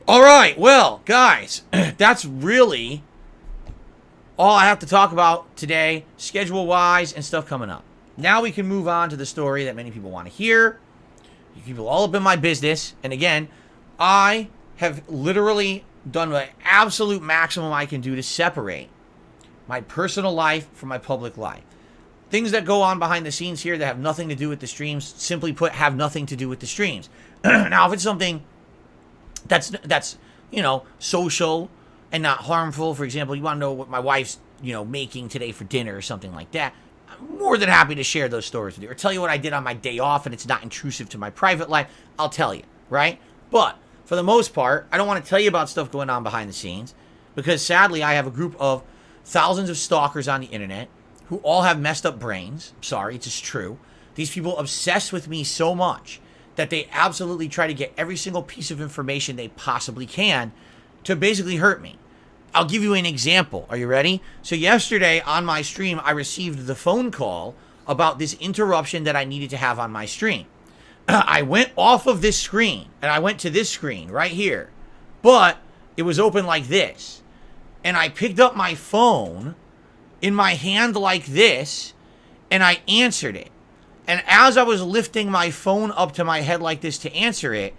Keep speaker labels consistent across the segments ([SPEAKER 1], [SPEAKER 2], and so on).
[SPEAKER 1] All right, well, guys, that's really all I have to talk about today, schedule-wise and stuff coming up. Now we can move on to the story that many people want to hear. You people all up in my business. And again, I have literally done the absolute maximum I can do to separate my personal life from my public life. Things that go on behind the scenes here that have nothing to do with the streams, simply put, have nothing to do with the streams. Now, if it's something that's you know, social and not harmful, for example, you want to know what my wife's, you know, making today for dinner or something like that, I'm more than happy to share those stories with you. Or tell you what I did on my day off and it's not intrusive to my private life, I'll tell you, right? But for the most part, I don't want to tell you about stuff going on behind the scenes because sadly I have a group of thousands of stalkers on the internet who all have messed up brains. I'm sorry, it's just true. These people obsess with me so much that they absolutely try to get every single piece of information they possibly can to basically hurt me. I'll give you an example. Are you ready? So yesterday on my stream, I received the phone call about this interruption that I needed to have on my stream. I went off of this screen and I went to this screen right here, but it was open like this. And I picked up my phone in my hand like this and I answered it. And as I was lifting my phone up to my head like this to answer it,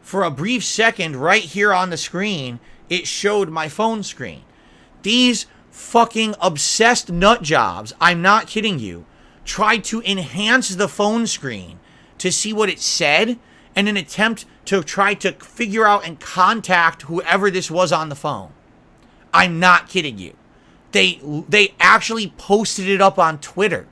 [SPEAKER 1] for a brief second right here on the screen, it showed my phone screen. These fucking obsessed nut jobs, I'm not kidding you, tried to enhance the phone screen to see what it said in an attempt to try to figure out and contact whoever this was on the phone. I'm not kidding you. They actually posted it up on Twitter.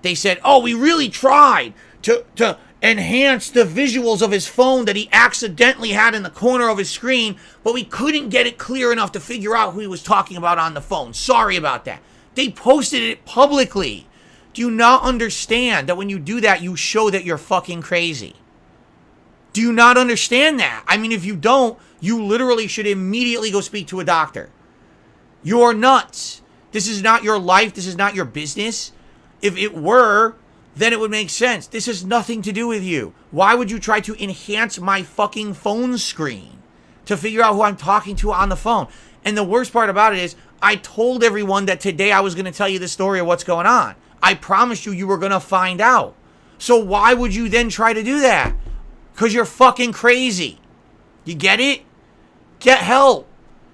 [SPEAKER 1] They said, oh, we really tried to enhance the visuals of his phone that he accidentally had in the corner of his screen, but we couldn't get it clear enough to figure out who he was talking about on the phone. Sorry about that. They posted it publicly. Do you not understand that when you do that, you show that you're fucking crazy? Do you not understand that? I mean, if you don't, you literally should immediately go speak to a doctor. You're nuts. This is not your life. This is not your business. If it were, then it would make sense. This has nothing to do with you. Why would you try to enhance my fucking phone screen to figure out who I'm talking to on the phone? And the worst part about it is I told everyone that today I was going to tell you the story of what's going on. I promised you were going to find out. So why would you then try to do that? Because you're fucking crazy. You get it? Get help.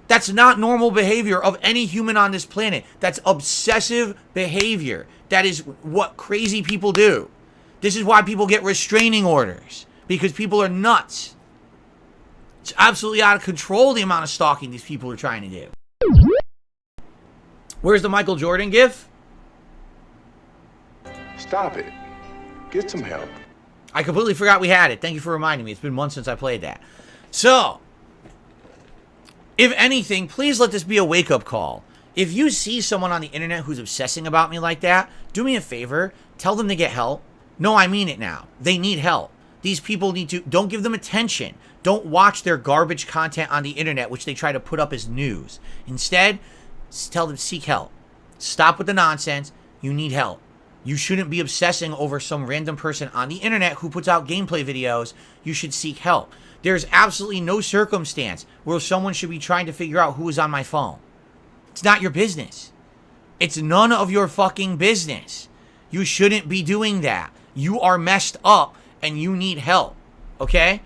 [SPEAKER 1] That's not normal behavior of any human on this planet. That's obsessive behavior. That is what crazy people do. This is why people get restraining orders. Because people are nuts. It's absolutely out of control the amount of stalking these people are trying to do. Where's the Michael Jordan gif?
[SPEAKER 2] Stop it. Get some help.
[SPEAKER 1] I completely forgot we had it. Thank you for reminding me. It's been months since I played that. So, if anything, please let this be a wake-up call. If you see someone on the internet who's obsessing about me like that, do me a favor. Tell them to get help. No, I mean it now. They need help. These people need to... Don't give them attention. Don't watch their garbage content on the internet, which they try to put up as news. Instead, tell them seek help. Stop with the nonsense. You need help. You shouldn't be obsessing over some random person on the internet who puts out gameplay videos. You should seek help. There's absolutely no circumstance where someone should be trying to figure out who is on my phone. It's not your business. It's none of your fucking business. You shouldn't be doing that. You are messed up and you need help. Okay?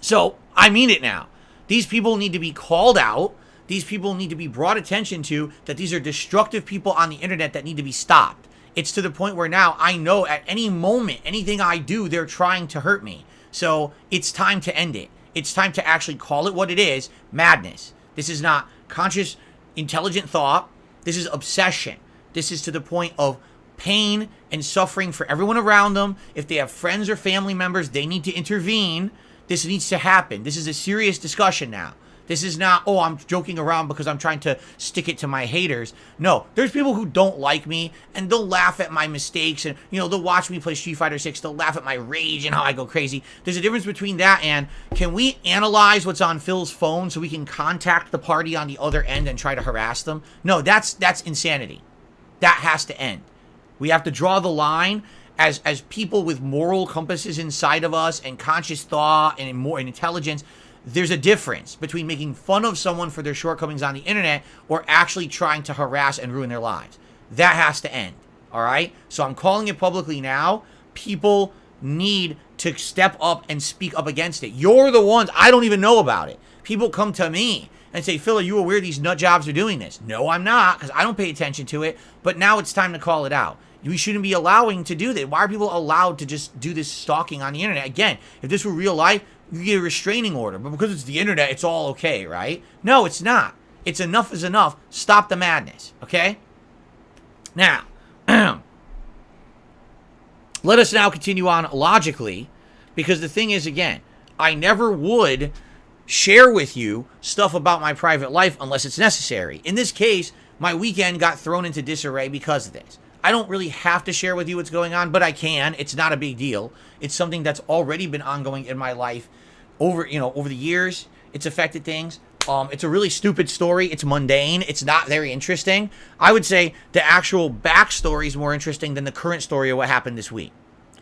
[SPEAKER 1] So, I mean it now. These people need to be called out. These people need to be brought attention to, that these are destructive people on the internet that need to be stopped. It's to the point where now I know at any moment, anything I do, they're trying to hurt me. So it's time to end it. It's time to actually call it what it is, madness. This is not conscious, intelligent thought. This is obsession. This is to the point of pain and suffering for everyone around them. If they have friends or family members, they need to intervene. This needs to happen. This is a serious discussion now. This is not, oh, I'm joking around because I'm trying to stick it to my haters. No, there's people who don't like me, and they'll laugh at my mistakes, and, you know, they'll watch me play Street Fighter 6, they'll laugh at my rage and how I go crazy. There's a difference between that and, can we analyze what's on Phil's phone so we can contact the party on the other end and try to harass them? No, that's insanity. That has to end. We have to draw the line as people with moral compasses inside of us and conscious thought and more intelligence, there's a difference between making fun of someone for their shortcomings on the internet or actually trying to harass and ruin their lives. That has to end. All right? So I'm calling it publicly now. People need to step up and speak up against it. You're the ones, I don't even know about it. People come to me and say, Phil, are you aware these nut jobs are doing this? No, I'm not, because I don't pay attention to it. But now it's time to call it out. We shouldn't be allowing to do that. Why are people allowed to just do this stalking on the internet? Again, if this were real life, you get a restraining order. But because it's the internet, it's all okay, right? No, it's not. It's enough is enough. Stop the madness, okay? Now, let us now continue on logically, because the thing is, again, I never would share with you stuff about my private life unless it's necessary. In this case, my weekend got thrown into disarray because of this. I don't really have to share with you what's going on, but I can. It's not a big deal. It's something that's already been ongoing in my life over the years. It's affected things. It's a really stupid story. It's mundane. It's not very interesting. I would say the actual backstory is more interesting than the current story of what happened this week.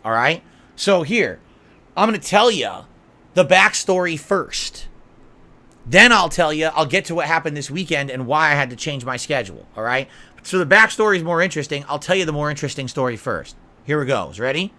[SPEAKER 1] All right? So here, I'm going to tell you the backstory first. Then I'll get to what happened this weekend and why I had to change my schedule. All right? So the backstory is more interesting. I'll tell you the more interesting story first. Here it goes. Ready?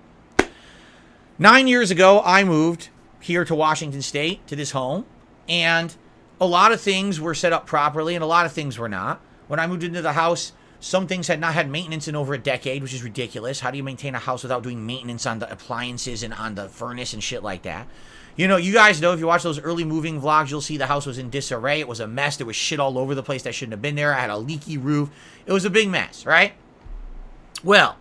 [SPEAKER 1] 9 years ago, I moved here to Washington State, to this home, and a lot of things were set up properly and a lot of things were not. When I moved into the house, some things had not had maintenance in over a decade, which is ridiculous. How do you maintain a house without doing maintenance on the appliances and on the furnace and shit like that? You know, you guys know, if you watch those early moving vlogs, you'll see the house was in disarray. It was a mess. There was shit all over the place that shouldn't have been there. I had a leaky roof. It was a big mess, right? Well,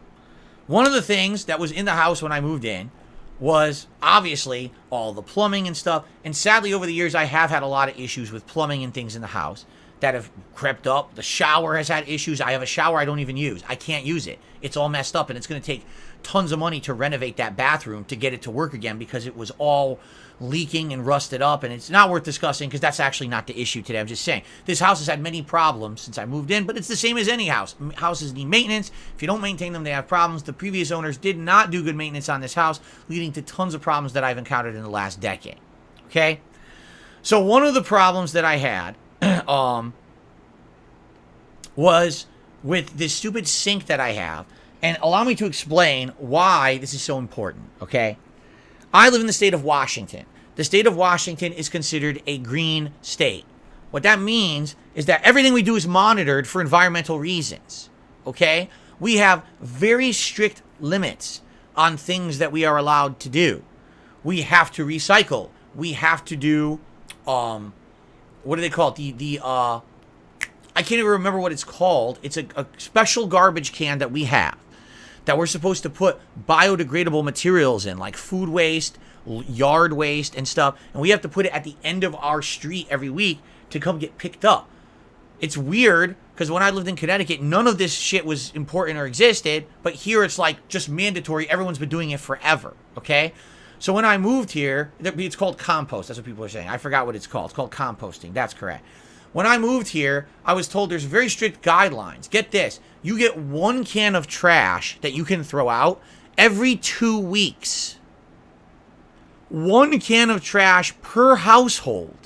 [SPEAKER 1] one of the things that was in the house when I moved in was obviously all the plumbing and stuff. And sadly, over the years, I have had a lot of issues with plumbing and things in the house that have crept up. The shower has had issues. I have a shower I don't even use. I can't use it. It's all messed up, and it's going to take tons of money to renovate that bathroom to get it to work again because it was all leaking and rusted up, and it's not worth discussing because that's actually not the issue today. I'm just saying this house has had many problems since I moved in, but it's the same as any house. Houses need maintenance. If you don't maintain them, they have problems. The previous owners did not do good maintenance on this house, leading to tons of problems that I've encountered in the last decade. Okay? So one of the problems that I had was with this stupid sink that I have, and allow me to explain why this is so important, okay? I live in the state of Washington. The state of Washington is considered a green state. What that means is that everything we do is monitored for environmental reasons, okay? We have very strict limits on things that we are allowed to do. We have to recycle. We have to do, what do they call it? I can't even remember what it's called. It's a special garbage can that we have that we're supposed to put biodegradable materials in, like food waste, yard waste, and stuff. And we have to put it at the end of our street every week to come get picked up. It's weird, because when I lived in Connecticut, none of this shit was important or existed. But here it's like just mandatory. Everyone's been doing it forever, okay? So when I moved here, it's called compost. That's what people are saying. I forgot what it's called. It's called composting. That's correct. When I moved here, I was told there's very strict guidelines. Get this. You get 1 can of trash that you can throw out every 2 weeks. 1 can of trash per household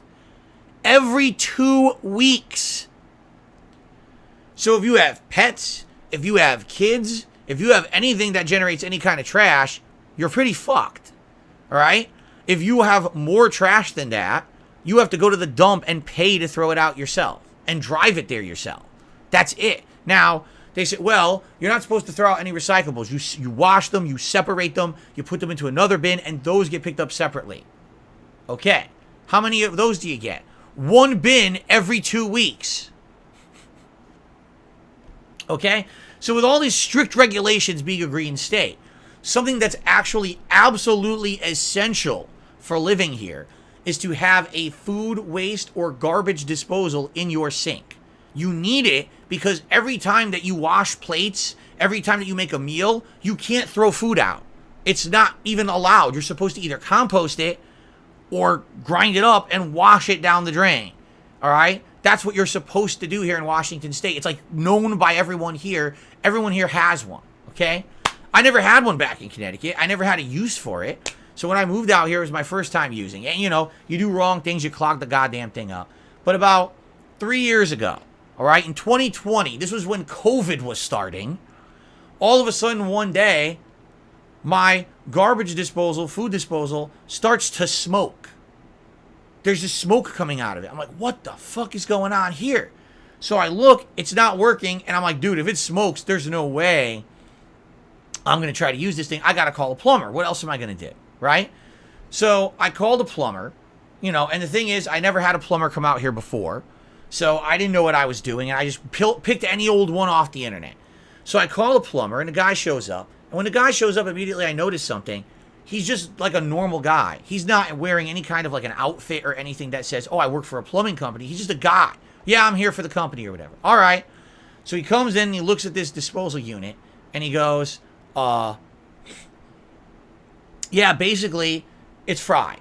[SPEAKER 1] every 2 weeks. So if you have pets, if you have kids, if you have anything that generates any kind of trash, you're pretty fucked. All right? If you have more trash than that, you have to go to the dump and pay to throw it out yourself and drive it there yourself. That's it. Now, they say, well, you're not supposed to throw out any recyclables. You wash them, you separate them, you put them into another bin, and those get picked up separately. Okay. How many of those do you get? 1 bin every 2 weeks. Okay? So with all these strict regulations being a green state, something that's actually absolutely essential for living here is to have a food waste or garbage disposal in your sink. You need it because every time that you wash plates, every time that you make a meal, you can't throw food out. It's not even allowed. You're supposed to either compost it or grind it up and wash it down the drain. All right? That's what you're supposed to do here in Washington State. It's like known by everyone here. Everyone here has one. Okay? I never had one back in Connecticut. I never had a use for it. So when I moved out here, it was my first time using it. And, you know, you do wrong things, you clog the goddamn thing up. But about 3 years ago, all right, in 2020, this was when COVID was starting. All of a sudden, one day, my garbage disposal, food disposal, starts to smoke. There's just smoke coming out of it. I'm like, what the fuck is going on here? So I look, it's not working, and I'm like, dude, if it smokes, there's no way I'm going to try to use this thing. I got to call a plumber. What else am I going to do, right? So I called a plumber, you know, and the thing is, I never had a plumber come out here before, so I didn't know what I was doing, and I just picked any old one off the internet. So I call a plumber, and the guy shows up, and when the guy shows up, immediately I notice something. He's just like a normal guy. He's not wearing any kind of like an outfit or anything that says, oh, I work for a plumbing company. He's just a guy. Yeah, I'm here for the company or whatever. All right. So he comes in and he looks at this disposal unit and he goes, yeah, basically it's fried.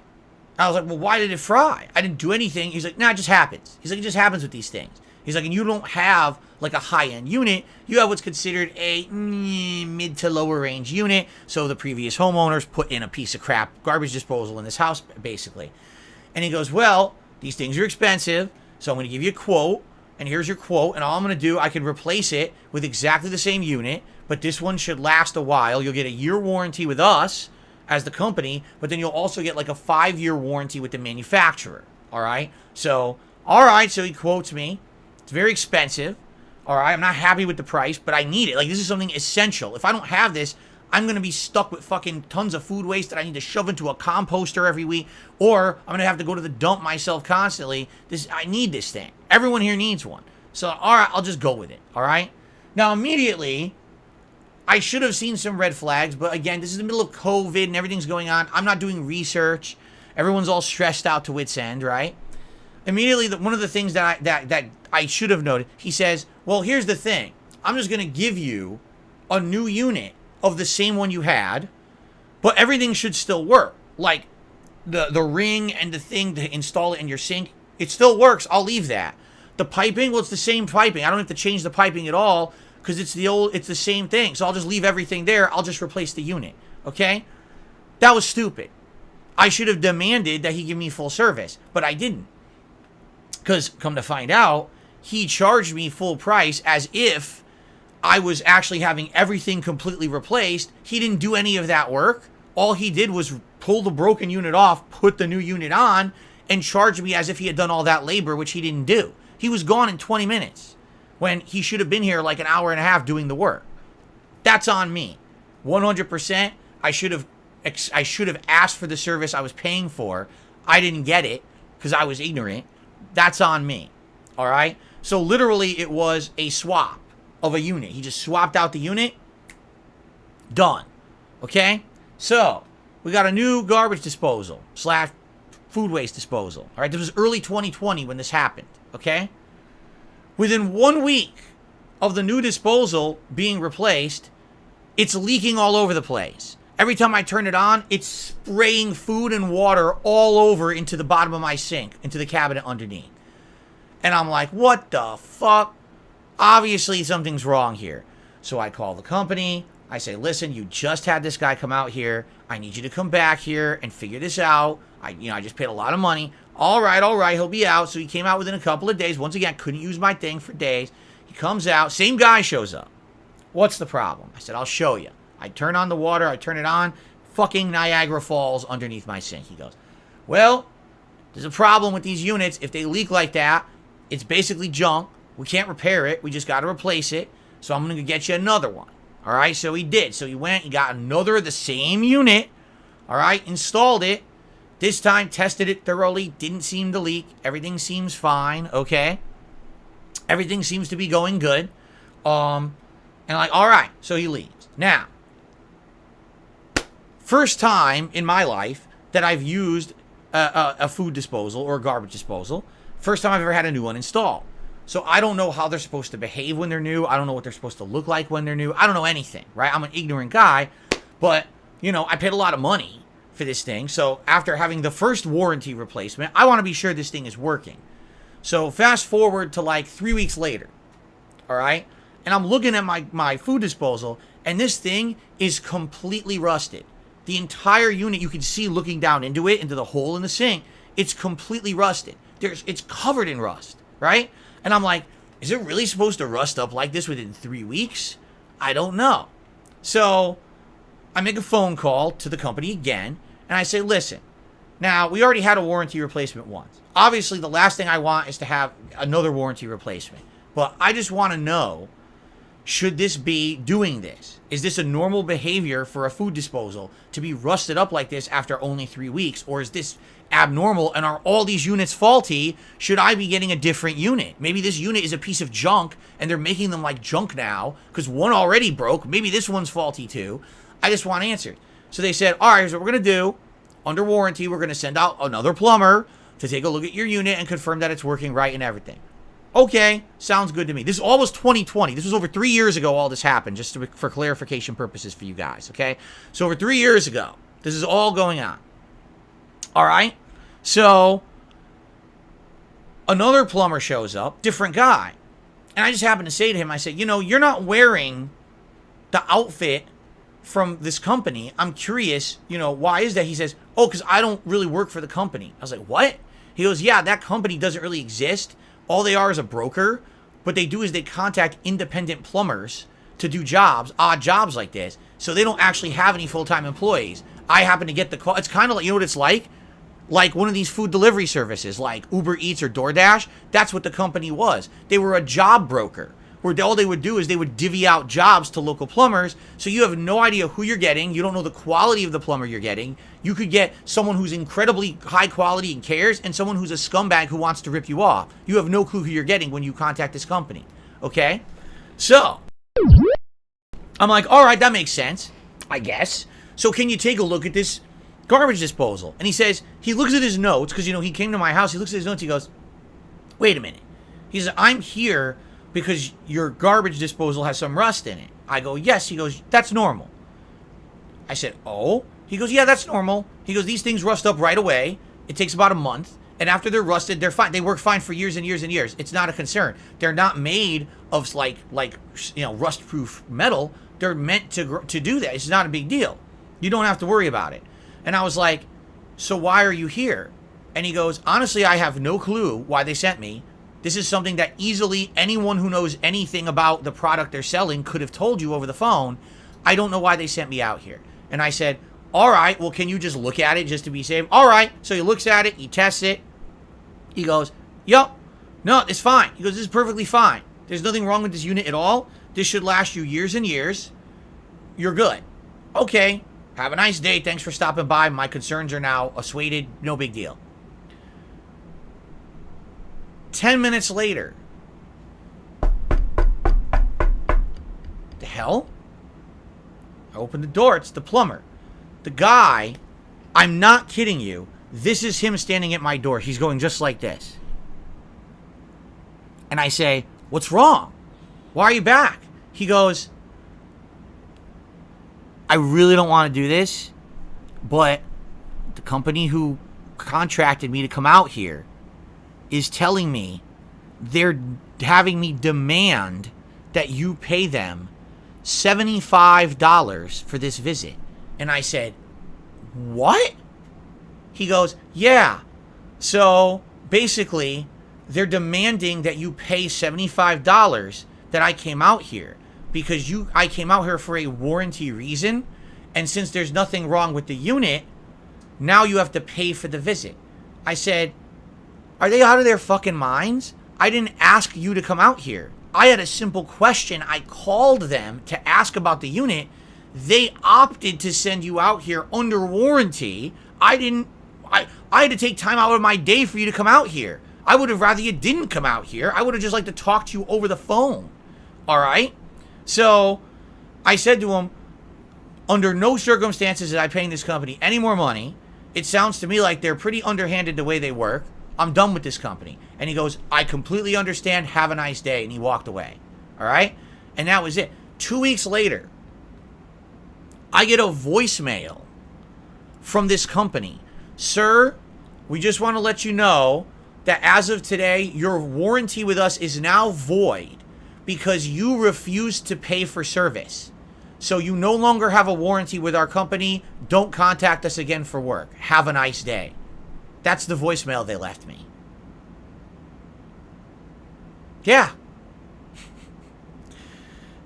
[SPEAKER 1] I was like, well, why did it fry? I didn't do anything. He's like, nah, it just happens. He's like, it just happens with these things. He's like, and you don't have like a high-end unit. You have what's considered a mid to lower range unit. So the previous homeowners put in a piece of crap garbage disposal in this house, basically. And he goes, well, these things are expensive. So I'm going to give you a quote, and here's your quote, and all I'm going to do, I can replace it with exactly the same unit, but this one should last a while. You'll get a year warranty with us as the company, but then you'll also get like a 5-year warranty with the manufacturer, all right? So, all right, so he quotes me. It's very expensive, all right? I'm not happy with the price, but I need it. Like, this is something essential. If I don't have this, I'm going to be stuck with fucking tons of food waste that I need to shove into a composter every week, or I'm going to have to go to the dump myself constantly. I need this thing. Everyone here needs one. So, all right, I'll just go with it, all right? Now, immediately, I should have seen some red flags, but again, this is the middle of COVID and everything's going on. I'm not doing research. Everyone's all stressed out to wit's end, right? Immediately, one of the things that I should have noted, he says, well, here's the thing. I'm just going to give you a new unit of the same one you had, but everything should still work. Like the ring and the thing to install it in your sink, it still works. I'll leave that. The piping, well, it's the same piping. I don't have to change the piping at all because it's the same thing. So I'll just leave everything there. I'll just replace the unit. Okay? That was stupid. I should have demanded that he give me full service, but I didn't. Because come to find out, he charged me full price as if I was actually having everything completely replaced. He didn't do any of that work. All he did was pull the broken unit off, put the new unit on, and charge me as if he had done all that labor, which he didn't do. He was gone in 20 minutes when he should have been here like an hour and a half doing the work. That's on me. 100%. I should have asked for the service I was paying for. I didn't get it because I was ignorant. That's on me. All right? So literally it was a swap of a unit. He just swapped out the unit. Done. Okay? So, we got a new garbage disposal / food waste disposal. All right? This was early 2020 when this happened. Okay? Within 1 week of the new disposal being replaced, it's leaking all over the place. Every time I turn it on, it's spraying food and water all over into the bottom of my sink, into the cabinet underneath. And I'm like, what the fuck? Obviously, something's wrong here. So I call the company. I say, listen, you just had this guy come out here. I need you to come back here and figure this out. I just paid a lot of money. All right, he'll be out. So he came out within a couple of days. Once again, couldn't use my thing for days. He comes out. Same guy shows up. What's the problem? I said, I'll show you. I turn on the water. I turn it on. Fucking Niagara Falls underneath my sink. He goes, well, there's a problem with these units. If they leak like that, it's basically junk. We can't repair it. We just got to replace it. So I'm going to get you another one. All right. So he did. So he went. He got another of the same unit. All right. Installed it. This time tested it thoroughly. Didn't seem to leak. Everything seems fine. Okay. Everything seems to be going good. And like, all right. So he leaves. Now, first time in my life that I've used a food disposal or a garbage disposal. First time I've ever had a new one installed. So I don't know how they're supposed to behave when they're new. I don't know what they're supposed to look like when they're new. I don't know anything, right? I'm an ignorant guy. But, I paid a lot of money for this thing. So after having the first warranty replacement, I want to be sure this thing is working. So fast forward to like 3 weeks later, all right? And I'm looking at my food disposal, And this thing is completely rusted. The entire unit, you can see looking down into it, into the hole in the sink, it's completely rusted. It's covered in rust, right? And I'm like, is it really supposed to rust up like this within 3 weeks? I don't know. So I make a phone call to the company again, and I say, listen, now we already had a warranty replacement once. Obviously, the last thing I want is to have another warranty replacement. But I just want to know, should this be doing this? Is this a normal behavior for a food disposal to be rusted up like this after only 3 weeks? Or is this abnormal and are all these units faulty? Should I be getting a different unit? Maybe this unit is a piece of junk and they're making them like junk now because one already broke. Maybe this one's faulty too. I just want answers. So they said, all right, here's what we're going to do. Under warranty, we're going to send out another plumber to take a look at your unit and confirm that it's working right and everything. Okay, sounds good to me. This all was 2020. This was over 3 years ago all this happened, just for clarification purposes for you guys, okay? So over 3 years ago, this is all going on. All right? So another plumber shows up, different guy. And I just happened to say to him, I said, you know, you're not wearing the outfit from this company. I'm curious, you know, why is that? He says, oh, because I don't really work for the company. I was like, what? He goes, yeah, that company doesn't really exist. All they are is a broker. What they do is they contact independent plumbers to do jobs, odd jobs like this. So they don't actually have any full-time employees. I happen to get the call. It's kind of like, you know what it's like? Like one of these food delivery services like Uber Eats or DoorDash. That's what the company was. They were a job broker, where all they would do is they would divvy out jobs to local plumbers. So you have no idea who you're getting. You don't know the quality of the plumber you're getting. You could get someone who's incredibly high quality and cares, and someone who's a scumbag who wants to rip you off. You have no clue who you're getting when you contact this company. Okay? So I'm like, all right, that makes sense, I guess. So can you take a look at this garbage disposal? And he says, he looks at his notes, because, you know, he came to my house. He looks at his notes. He goes, wait a minute. He says, I'm here because your garbage disposal has some rust in it. I go, yes. He goes, that's normal. I said, oh? He goes, yeah, that's normal. He goes, these things rust up right away. It takes about a month. And after they're rusted, they're fine. They work fine for years and years and years. It's not a concern. They're not made of like you know, rust-proof metal. They're meant to do that. It's not a big deal. You don't have to worry about it. And I was like, so why are you here? And he goes, honestly, I have no clue why they sent me. This is something that easily anyone who knows anything about the product they're selling could have told you over the phone. I don't know why they sent me out here. And I said, all right, well, can you just look at it just to be safe? All right. So he looks at it. He tests it. He goes, yup. No, it's fine. He goes, this is perfectly fine. There's nothing wrong with this unit at all. This should last you years and years. You're good. Okay. Have a nice day. Thanks for stopping by. My concerns are now assuaded. No big deal. 10 minutes later. The hell? I open the door. It's the plumber. The guy, I'm not kidding you. This is him standing at my door. He's going just like this. And I say, what's wrong? Why are you back? He goes, I really don't want to do this, but the company who contracted me to come out here is telling me they're having me demand that you pay them $75 for this visit. And I said, what? He goes, yeah. So basically, they're demanding that you pay $75 that I came out here because I came out here for a warranty reason. And since there's nothing wrong with the unit, now you have to pay for the visit. I said, are they out of their fucking minds? I didn't ask you to come out here. I had a simple question. I called them to ask about the unit. They opted to send you out here under warranty. I had to take time out of my day for you to come out here. I would have rather you didn't come out here. I would have just liked to talk to you over the phone. All right? So I said to him, under no circumstances is I paying this company any more money. It sounds to me like they're pretty underhanded the way they work. I'm done with this company. And he goes, I completely understand. Have a nice day. And he walked away. All right? And that was it. 2 weeks later, I get a voicemail from this company. Sir, we just want to let you know that as of today, your warranty with us is now void because you refused to pay for service. So you no longer have a warranty with our company. Don't contact us again for work. Have a nice day. That's the voicemail they left me. Yeah.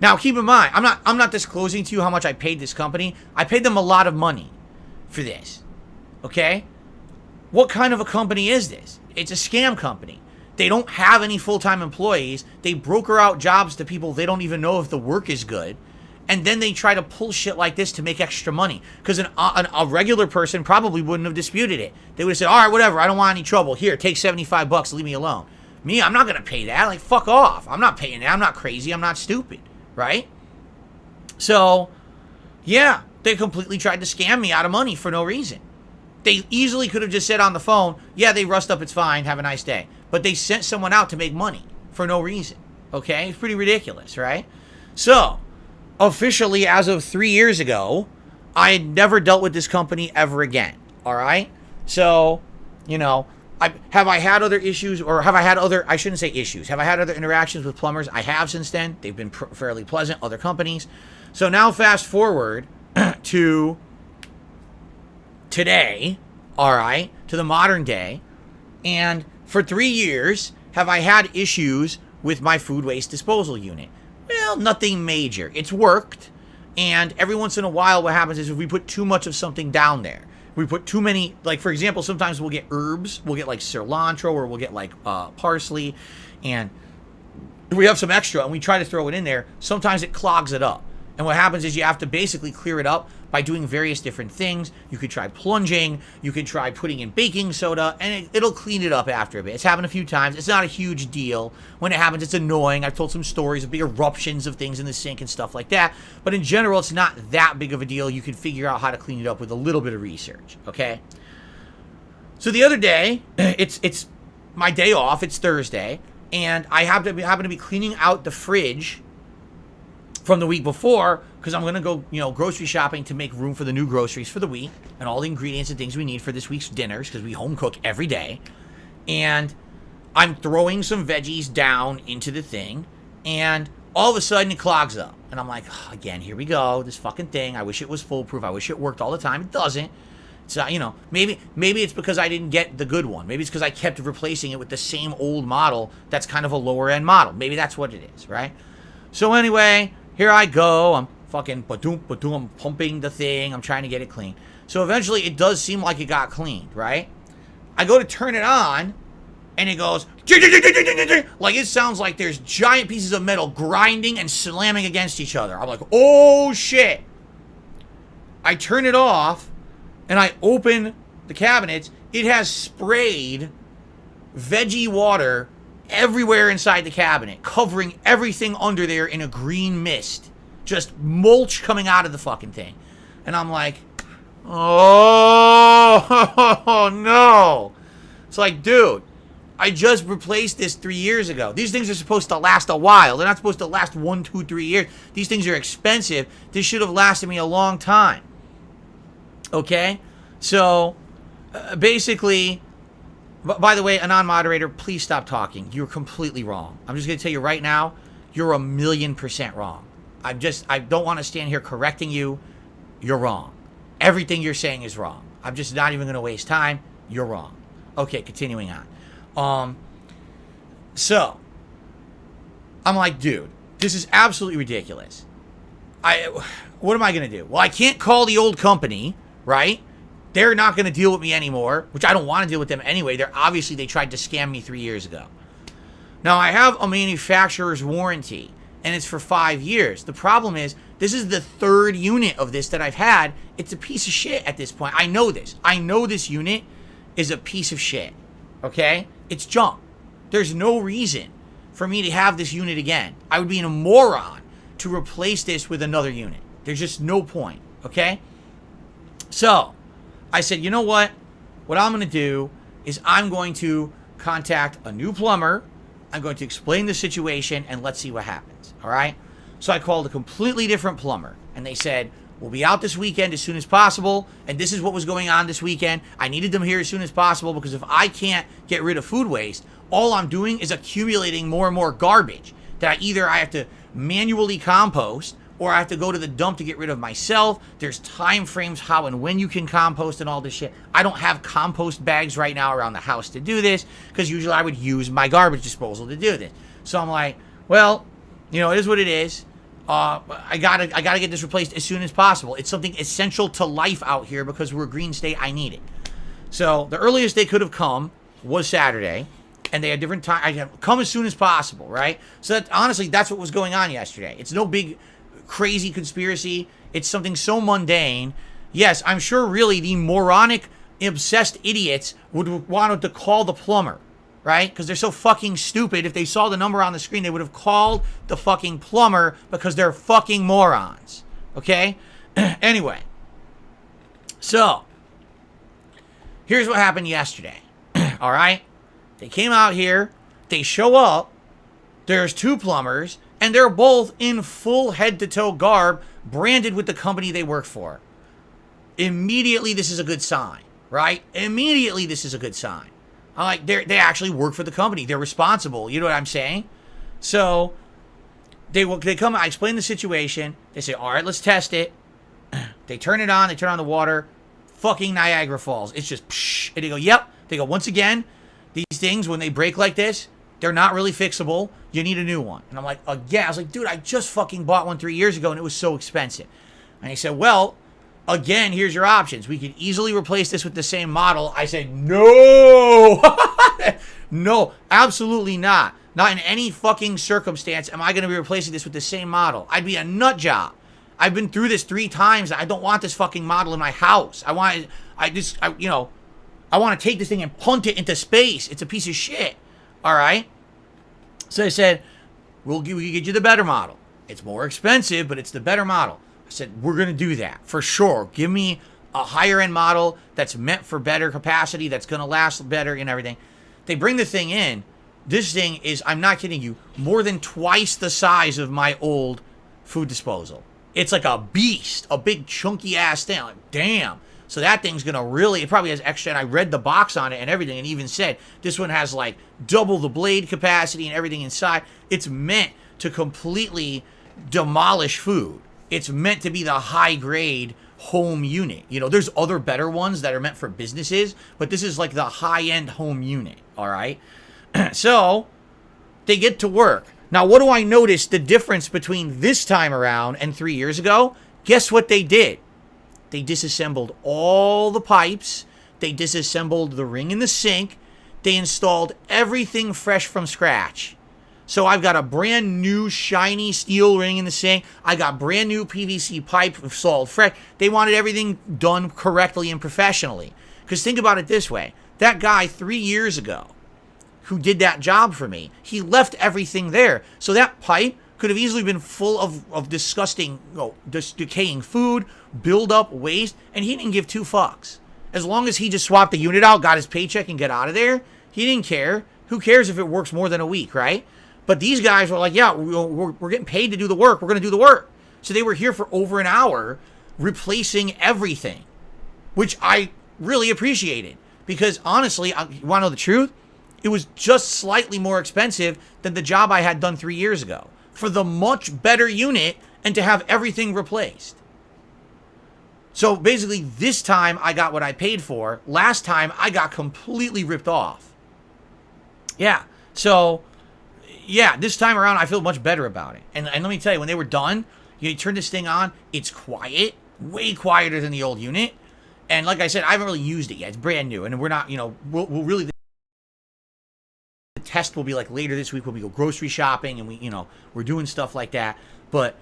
[SPEAKER 1] Now, keep in mind, I'm not disclosing to you how much I paid this company. I paid them a lot of money for this. Okay? What kind of a company is this? It's a scam company. They don't have any full-time employees. They broker out jobs to people they don't even know if the work is good. And then they try to pull shit like this to make extra money. Because a regular person probably wouldn't have disputed it. They would have said, all right, whatever, I don't want any trouble. Here, take $75, leave me alone. Me, I'm not going to pay that. Like, fuck off. I'm not paying that. I'm not crazy. I'm not stupid. Right? So, yeah, they completely tried to scam me out of money for no reason. They easily could have just said on the phone, yeah, they rust up, it's fine, have a nice day. But they sent someone out to make money for no reason. Okay? It's pretty ridiculous, right? So, officially, as of 3 years ago, I had never dealt with this company ever again. All right? So, you know, have I had other issues, or have I had other, I shouldn't say issues, have I had other interactions with plumbers? I have since then. They've been fairly pleasant, other companies. So now fast forward to today, all right, to the modern day, and for 3 years, have I had issues with my food waste disposal unit? Well, nothing major. It's worked, and every once in a while what happens is if we put too much of something down there, we put too many, like for example, sometimes we'll get herbs, we'll get like cilantro, or we'll get like parsley, and we have some extra and we try to throw it in there, sometimes it clogs it up. And what happens is you have to basically clear it up by doing various different things. You could try plunging, you could try putting in baking soda, and it'll clean it up after a bit. It's happened a few times. It's not a huge deal. When it happens, it's annoying. I've told some stories of big eruptions of things in the sink and stuff like that. But in general, it's not that big of a deal. You can figure out how to clean it up with a little bit of research, okay? So the other day, it's my day off. It's Thursday, and I happen to be cleaning out the fridge from the week before, because I'm going to go, grocery shopping to make room for the new groceries for the week and all the ingredients and things we need for this week's dinners, because we home cook every day. And I'm throwing some veggies down into the thing, and all of a sudden it clogs up. And I'm like, oh, again, here we go, this fucking thing. I wish it was foolproof. I wish it worked all the time. It doesn't. So, maybe it's because I didn't get the good one. Maybe it's because I kept replacing it with the same old model that's kind of a lower end model. Maybe that's what it is, right? So anyway, here I go. I'm fucking I'm pumping the thing. I'm trying to get it clean. So eventually it does seem like it got cleaned, right? I go to turn it on, and it goes, like it sounds like there's giant pieces of metal grinding and slamming against each other. I'm like, oh shit. I turn it off, and I open the cabinets. It has sprayed veggie water everywhere inside the cabinet, covering everything under there in a green mist. Just mulch coming out of the fucking thing. And I'm like, oh no. It's like, dude, I just replaced this 3 years ago. These things are supposed to last a while. They're not supposed to last 1, 2, 3 years. These things are expensive. This should have lasted me a long time. Okay? So, basically, by the way, a non-moderator, please stop talking. You're completely wrong. I'm just going to tell you right now, you're 1,000,000% wrong. I don't want to stand here correcting you. You're wrong. Everything you're saying is wrong. I'm just not even going to waste time. You're wrong. Okay, continuing on. So, I'm like, dude, this is absolutely ridiculous. What am I going to do? Well, I can't call the old company, right? They're not going to deal with me anymore, which I don't want to deal with them anyway. They tried to scam me 3 years ago. Now, I have a manufacturer's warranty, and it's for 5 years. The problem is, this is the third unit of this that I've had. It's a piece of shit at this point. I know this. I know this unit is a piece of shit, okay? It's junk. There's no reason for me to have this unit again. I would be a moron to replace this with another unit. There's just no point, okay? So, I said, you know what? What I'm going to do is I'm going to contact a new plumber. I'm going to explain the situation, and let's see what happens, all right? So I called a completely different plumber, and they said, we'll be out this weekend as soon as possible, and this is what was going on this weekend. I needed them here as soon as possible, because if I can't get rid of food waste, all I'm doing is accumulating more and more garbage that I have to manually compost, or I have to go to the dump to get rid of myself. There's time frames how and when you can compost and all this shit. I don't have compost bags right now around the house to do this, because usually I would use my garbage disposal to do this. So I'm like, well, you know, it is what it is. I gotta get this replaced as soon as possible. It's something essential to life out here because we're a green state. I need it. So the earliest they could have come was Saturday, and they had different time. I can come as soon as possible, right? So that, honestly, that's what was going on yesterday. It's no big, crazy conspiracy. It's something so mundane. Yes, I'm sure really the moronic, obsessed idiots would want to call the plumber, right? Because they're so fucking stupid. If they saw the number on the screen, they would have called the fucking plumber because they're fucking morons. Okay? Anyway. So, here's what happened yesterday. All right? They came out here. They show up. There's two plumbers. And they're both in full head-to-toe garb, branded with the company they work for. Immediately, this is a good sign. Right? Immediately, this is a good sign. I'm like, they actually work for the company. They're responsible. You know what I'm saying? So, they come, I explain the situation. They say, all right, let's test it. They turn it on. They turn on the water. Fucking Niagara Falls. It's just, psh, and they go, yep. They go, once again, these things, when they break like this, they're not really fixable. You need a new one. And I'm like, again, I was like, dude, I just fucking bought one 3 years ago, and it was so expensive. And he said, well, again, here's your options. We could easily replace this with the same model. I said, no. No, absolutely not. Not in any fucking circumstance am I going to be replacing this with the same model. I'd be a nut job. I've been through this 3 times. I don't want this fucking model in my house. I want to take this thing and punt it into space. It's a piece of shit. All right? So they said, we can get you the better model. It's more expensive, but it's the better model. I said, we're going to do that for sure. Give me a higher end model that's meant for better capacity, that's going to last better and everything. They bring the thing in. This thing is, I'm not kidding you, more than twice the size of my old food disposal. It's like a beast, a big chunky ass thing. Like, damn. So that thing's going to really, it probably has extra, and I read the box on it and everything, and even said, this one has like double the blade capacity and everything inside. It's meant to completely demolish food. It's meant to be the high grade home unit. You know, there's other better ones that are meant for businesses, but this is like the high end home unit. All right. So they get to work. Now, what do I notice the difference between this time around and 3 years ago? Guess what they did? They disassembled all the pipes. They disassembled the ring in the sink. They installed everything fresh from scratch. So I've got a brand new shiny steel ring in the sink. I got brand new PVC pipe installed fresh. They wanted everything done correctly and professionally. Because think about it this way. That guy 3 years ago who did that job for me, he left everything there. So that pipe could have easily been full of disgusting, decaying food, build up waste, and he didn't give 2 fucks. As long as he just swapped the unit out, got his paycheck, and get out of there, he didn't care. Who cares if it works more than a week, right? But these guys were like, yeah, we're getting paid to do the work. We're going to do the work. So they were here for over an hour replacing everything, which I really appreciated. Because honestly, you want to know the truth? It was just slightly more expensive than the job I had done 3 years ago for the much better unit and to have everything replaced. So basically, this time I got what I paid for. Last time I got completely ripped off. Yeah. So, yeah, this time around I feel much better about it. And let me tell you, when they were done, you turn this thing on, it's quiet, way quieter than the old unit. And like I said, I haven't really used it yet. It's brand new. And we're not, we'll really, the test will be like later this week when we go grocery shopping and we're doing stuff like that. But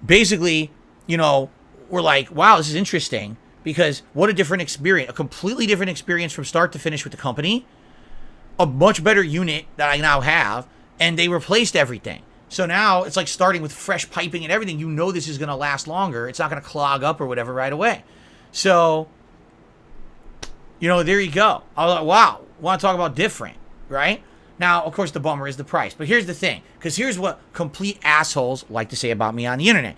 [SPEAKER 1] basically, we're like, wow, this is interesting, because what a different experience, a completely different experience from start to finish with the company, a much better unit that I now have, and they replaced everything. So now it's like starting with fresh piping and everything. This is going to last longer. It's not going to clog up or whatever right away. So, there you go. I was like, wow, want to talk about different, right? Now, of course, the bummer is the price. But here's the thing, because here's what complete assholes like to say about me on the internet.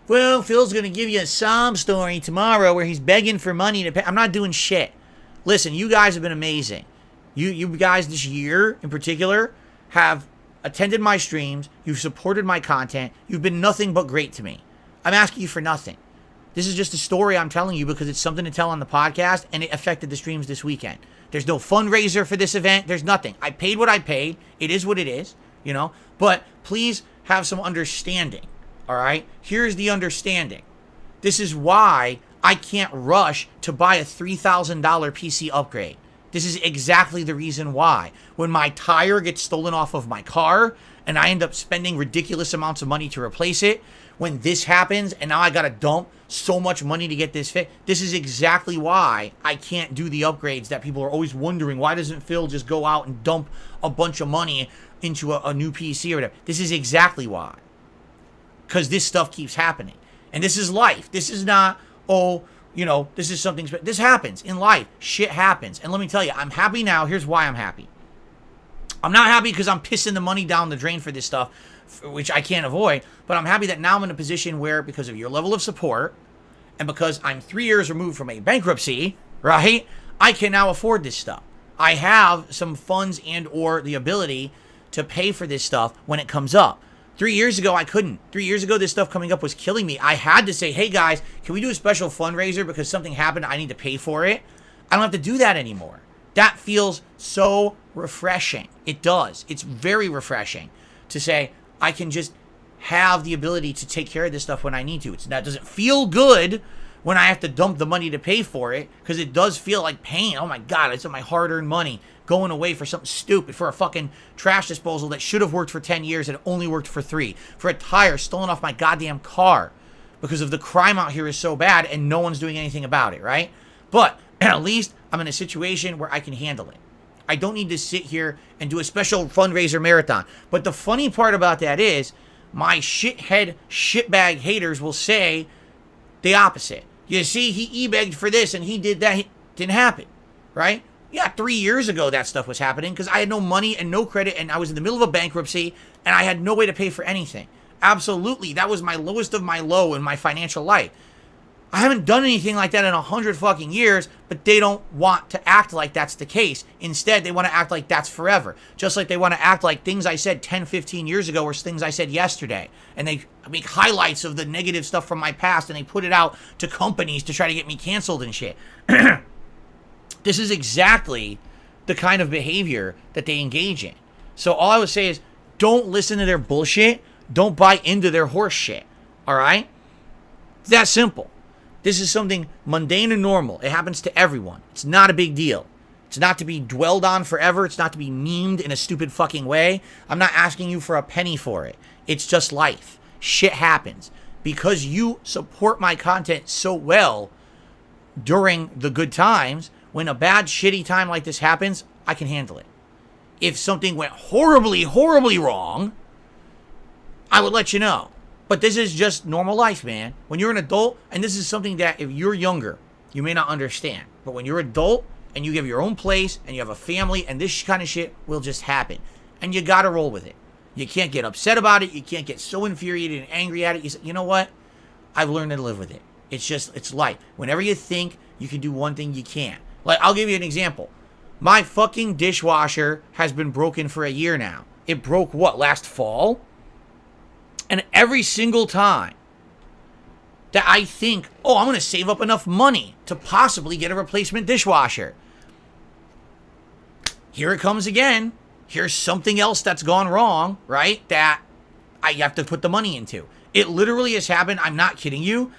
[SPEAKER 1] Well, Phil's going to give you a sob story tomorrow where he's begging for money to pay. I'm not doing shit. Listen, you guys have been amazing. You guys this year in particular have attended my streams. You've supported my content. You've been nothing but great to me. I'm asking you for nothing. This is just a story I'm telling you because it's something to tell on the podcast, and it affected the streams this weekend. There's no fundraiser for this event. There's nothing. I paid what I paid. It is what it is, you know. But please have some understanding, all right? Here's the understanding. This is why I can't rush to buy a $3,000 PC upgrade. This is exactly the reason why. When my tire gets stolen off of my car and I end up spending ridiculous amounts of money to replace it, when this happens and now I gotta dump so much money to get this fixed, this is exactly why I can't do the upgrades that people are always wondering. Why doesn't Phil just go out and dump a bunch of money into a new PC or whatever? This is exactly why. Because this stuff keeps happening. And this is life. This is not, oh, you know, this is something, this happens in life. Shit happens. And let me tell you, I'm happy now. Here's why I'm happy. I'm not happy because I'm pissing the money down the drain for this stuff, which I can't avoid, but I'm happy that now I'm in a position where, because of your level of support, and because I'm 3 years removed from a bankruptcy, right, I can now afford this stuff. I have some funds and or the ability to pay for this stuff when it comes up. 3 years ago, I couldn't. 3 years ago, this stuff coming up was killing me. I had to say, hey guys, can we do a special fundraiser because something happened, I need to pay for it? I don't have to do that anymore. That feels so refreshing. It does. It's very refreshing to say, I can just have the ability to take care of this stuff when I need to. That doesn't feel good when I have to dump the money to pay for it, because it does feel like pain. Oh my God, it's my hard-earned money going away for something stupid, for a fucking trash disposal that should have worked for 10 years and only worked for 3, for a tire stolen off my goddamn car because of the crime out here is so bad and no one's doing anything about it, right? But at least I'm in a situation where I can handle it. I don't need to sit here and do a special fundraiser marathon. But the funny part about that is my shithead, shitbag haters will say the opposite. You see, he e-begged for this and he did that. It didn't happen, right? Yeah, 3 years ago that stuff was happening because I had no money and no credit and I was in the middle of a bankruptcy and I had no way to pay for anything. Absolutely, that was my lowest of my low in my financial life. I haven't done anything like that in 100 fucking years, but they don't want to act like that's the case. Instead, they want to act like that's forever. Just like they want to act like things I said 10, 15 years ago were things I said yesterday. And they make highlights of the negative stuff from my past and they put it out to companies to try to get me canceled and shit. This is exactly the kind of behavior that they engage in. So all I would say is, don't listen to their bullshit. Don't buy into their horse shit. All right? It's that simple. This is something mundane and normal. It happens to everyone. It's not a big deal. It's not to be dwelled on forever. It's not to be memed in a stupid fucking way. I'm not asking you for a penny for it. It's just life. Shit happens. Because you support my content so well during the good times, when a bad, shitty time like this happens, I can handle it. If something went horribly, horribly wrong, I would let you know. But this is just normal life, man. When you're an adult, and this is something that if you're younger, you may not understand. But when you're an adult and you have your own place and you have a family, and this kind of shit will just happen. And you gotta roll with it. You can't get upset about it. You can't get so infuriated and angry at it. You say, you know what? I've learned to live with it. It's just, it's life. Whenever you think you can do one thing, you can't. Like, I'll give you an example. My fucking dishwasher has been broken for a year now. It broke, what, last fall? And every single time that I think, oh, I'm going to save up enough money to possibly get a replacement dishwasher, here it comes again. Here's something else that's gone wrong, right? That I have to put the money into. It literally has happened, I'm not kidding you,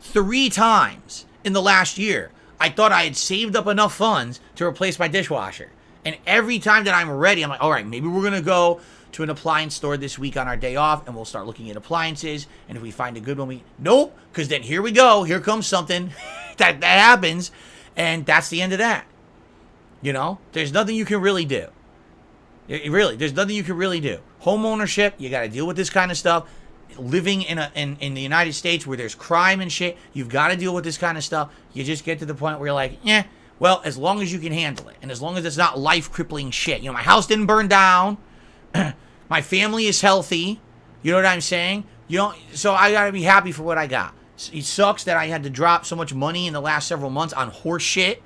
[SPEAKER 1] 3 times in the last year. I thought I had saved up enough funds to replace my dishwasher. And every time that I'm ready, I'm like, all right, maybe we're going to go to an appliance store this week on our day off, and we'll start looking at appliances, and if we find a good one, nope, because then here we go, here comes something that happens, and that's the end of that. You know, there's nothing you can really do. There's nothing you can really do. Home ownership, you got to deal with this kind of stuff. Living in the United States where there's crime and shit, you've got to deal with this kind of stuff. You just get to the point where you're like, well, as long as you can handle it, and as long as it's not life-crippling shit. You know, my house didn't burn down. My family is healthy. You know what I'm saying? So I gotta be happy for what I got. It sucks that I had to drop so much money in the last several months on horse shit.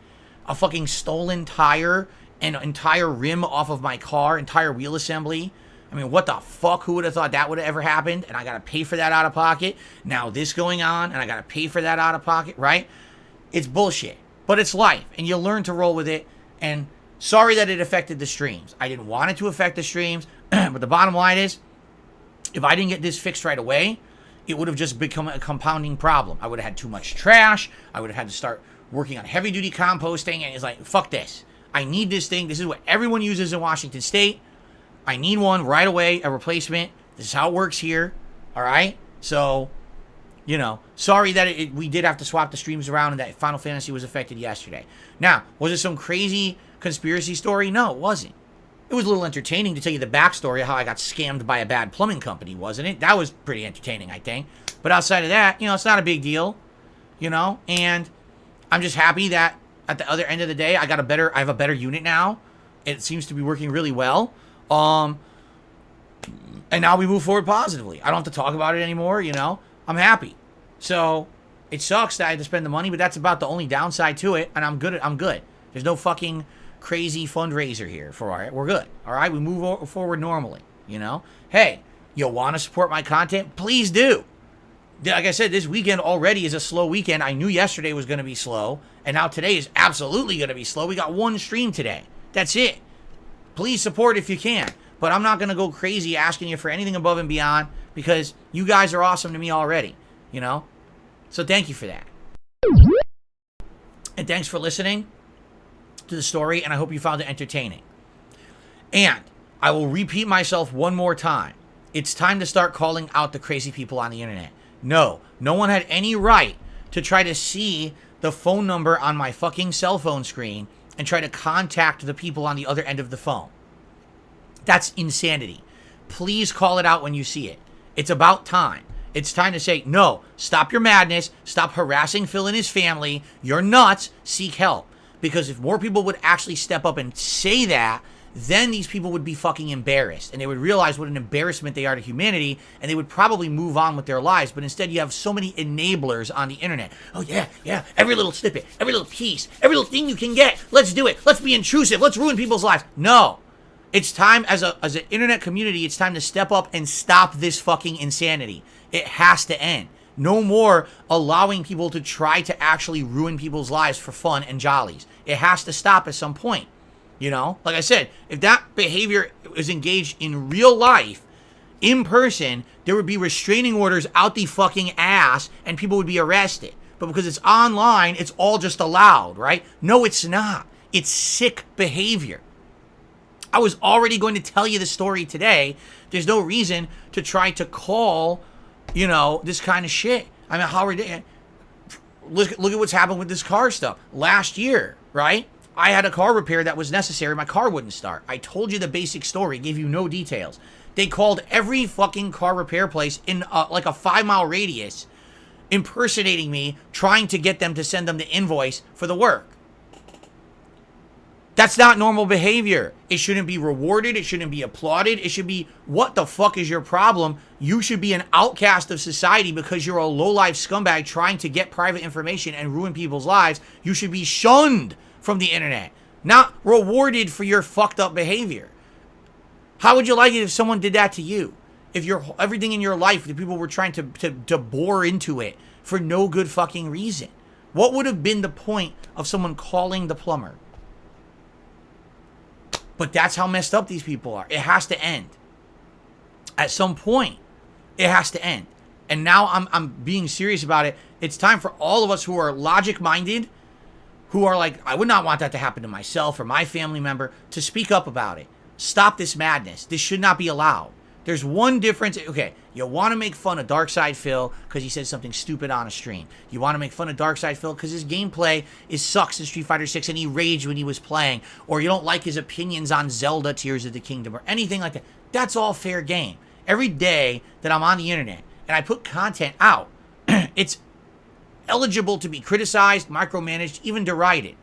[SPEAKER 1] A fucking stolen tire, an entire rim off of my car, entire wheel assembly. I mean, what the fuck? Who would have thought that would have ever happened? And I got to pay for that out of pocket. Now this going on, and I got to pay for that out of pocket, right? It's bullshit. But it's life, and you learn to roll with it. And sorry that it affected the streams. I didn't want it to affect the streams, but the bottom line is, if I didn't get this fixed right away, it would have just become a compounding problem. I would have had too much trash. I would have had to start working on heavy-duty composting, and it's like, fuck this. I need this thing. This is what everyone uses in Washington State. I need one right away, a replacement. This is how it works here, all right? So, you know, sorry that we did have to swap the streams around and that Final Fantasy was affected yesterday. Now, was it some crazy conspiracy story? No, it wasn't. It was a little entertaining to tell you the backstory of how I got scammed by a bad plumbing company, wasn't it? That was pretty entertaining, I think. But outside of that, you know, it's not a big deal, you know? And I'm just happy that at the other end of the day, I have a better unit now. It seems to be working really well. And now we move forward positively. I don't have to talk about it anymore, you know? I'm happy. So, it sucks that I had to spend the money, but that's about the only downside to it, and I'm good. There's no fucking crazy fundraiser here for it. We're good. All right? We move forward normally, you know? Hey, you want to support my content? Please do. Like I said, this weekend already is a slow weekend. I knew yesterday was going to be slow, and now today is absolutely going to be slow. We got one stream today. That's it. Please support if you can. But I'm not going to go crazy asking you for anything above and beyond because you guys are awesome to me already, you know? So thank you for that. And thanks for listening to the story, and I hope you found it entertaining. And I will repeat myself one more time. It's time to start calling out the crazy people on the internet. No one had any right to try to see the phone number on my fucking cell phone screen and try to contact the people on the other end of the phone. That's insanity. Please call it out when you see it. It's about time. It's time to say, no, stop your madness. Stop harassing Phil and his family. You're nuts. Seek help. Because if more people would actually step up and say that, then these people would be fucking embarrassed. And they would realize what an embarrassment they are to humanity, and they would probably move on with their lives. But instead, you have so many enablers on the internet. Oh, yeah, every little snippet, every little piece, every little thing you can get. Let's do it. Let's be intrusive. Let's ruin people's lives. No. It's time, as an internet community, it's time to step up and stop this fucking insanity. It has to end. No more allowing people to try to actually ruin people's lives for fun and jollies. It has to stop at some point. You know, like I said, if that behavior is engaged in real life, in person, there would be restraining orders out the fucking ass and people would be arrested. But because it's online, it's all just allowed, right? No, it's not. It's sick behavior. I was already going to tell you the story today. There's no reason to try to call, you know, this kind of shit. I mean, how ridiculous. Look at what's happened with this car stuff. Last year, right? I had a car repair that was necessary. My car wouldn't start. I told you the basic story, gave you no details. They called every fucking car repair place in like a 5-mile radius, impersonating me, trying to get them to send them the invoice for the work. That's not normal behavior. It shouldn't be rewarded. It shouldn't be applauded. It should be, what the fuck is your problem? You should be an outcast of society because you're a low-life scumbag trying to get private information and ruin people's lives. You should be shunned from the internet, not rewarded for your fucked up behavior. How would you like it if someone did that to you? If everything in your life, the people were trying to bore into it for no good fucking reason? What would have been the point of someone calling the plumber? But that's how messed up these people are. It has to end. At some point, it has to end. And now I'm being serious about it. It's time for all of us who are logic-minded, who are like, I would not want that to happen to myself or my family member, to speak up about it. Stop this madness. This should not be allowed. There's one difference. Okay, you want to make fun of Darksydephil because he said something stupid on a stream. You want to make fun of Darksydephil because his gameplay sucks in Street Fighter 6 and he raged when he was playing. Or you don't like his opinions on Zelda Tears of the Kingdom or anything like that. That's all fair game. Every day that I'm on the internet and I put content out, it's eligible to be criticized, micromanaged, even derided.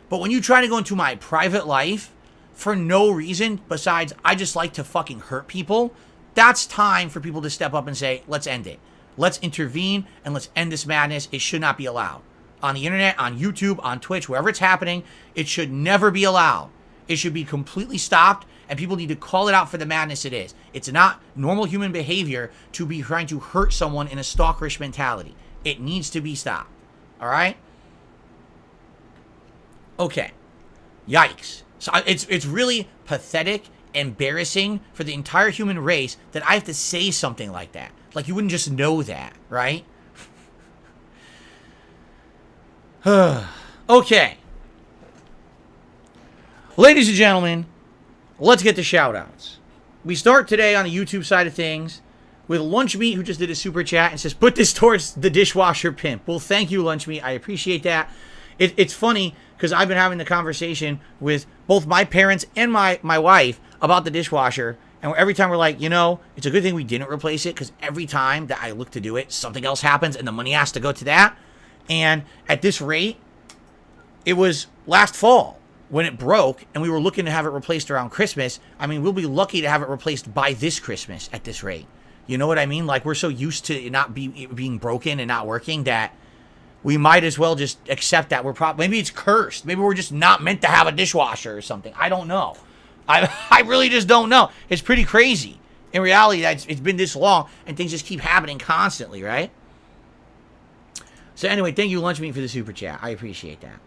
[SPEAKER 1] But when you try to go into my private life for no reason besides I just like to fucking hurt people, that's time for people to step up and say, let's end it. Let's intervene and let's end this madness. It should not be allowed. On the internet, on YouTube, on Twitch, wherever it's happening, it should never be allowed. It should be completely stopped and people need to call it out for the madness it is. It's not normal human behavior to be trying to hurt someone in a stalkerish mentality. It needs to be stopped. All right? Okay. Yikes. So it's really pathetic, embarrassing for the entire human race that I have to say something like that. Like, you wouldn't just know that, right? Okay. Ladies and gentlemen, let's get to shout-outs. We start today on the YouTube side of things with Lunch Meat, who just did a super chat and says, put this towards the dishwasher pimp. Well, thank you, Lunch Meat. I appreciate that. It's funny because I've been having the conversation with both my parents and my wife about the dishwasher. And every time we're like, you know, it's a good thing we didn't replace it, because every time that I look to do it, something else happens and the money has to go to that. And at this rate, it was last fall when it broke and we were looking to have it replaced around Christmas. I mean, we'll be lucky to have it replaced by this Christmas at this rate. You know what I mean? Like, we're so used to it not being broken and not working that we might as well just accept that we're maybe it's cursed. Maybe we're just not meant to have a dishwasher or something. I don't know. I really just don't know. It's pretty crazy. In reality, it's been this long and things just keep happening constantly, right? So anyway, thank you, Lunch Meat, for the super chat. I appreciate that.